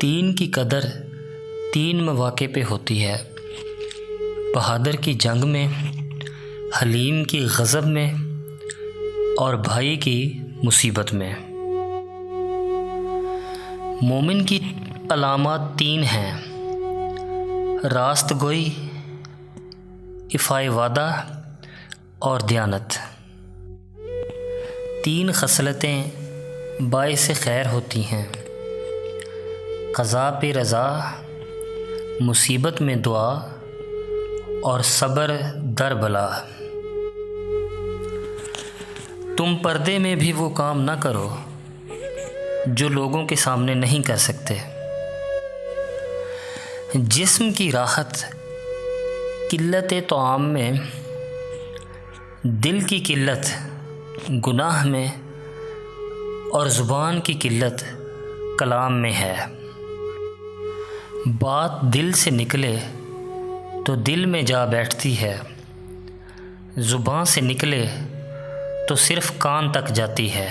تین کی قدر تین مواقع پہ ہوتی ہے: بہادر کی جنگ میں، حلیم کی غضب میں، اور بھائی کی مصیبت میں۔ مومن کی علامات تین ہیں: راست گوئی، ایفائے وعدہ اور دیانت۔ تین خصلتیں باعث خیر ہوتی ہیں: قضا پہ رضا، مصیبت میں دعا اور صبر در بلا۔ تم پردے میں بھی وہ کام نہ کرو جو لوگوں کے سامنے نہیں کر سکتے۔ جسم کی راحت قلت طعام میں، دل کی قلت گناہ میں، اور زبان کی قلت کلام میں ہے۔ بات دل سے نکلے تو دل میں جا بیٹھتی ہے، زبان سے نکلے تو صرف کان تک جاتی ہے۔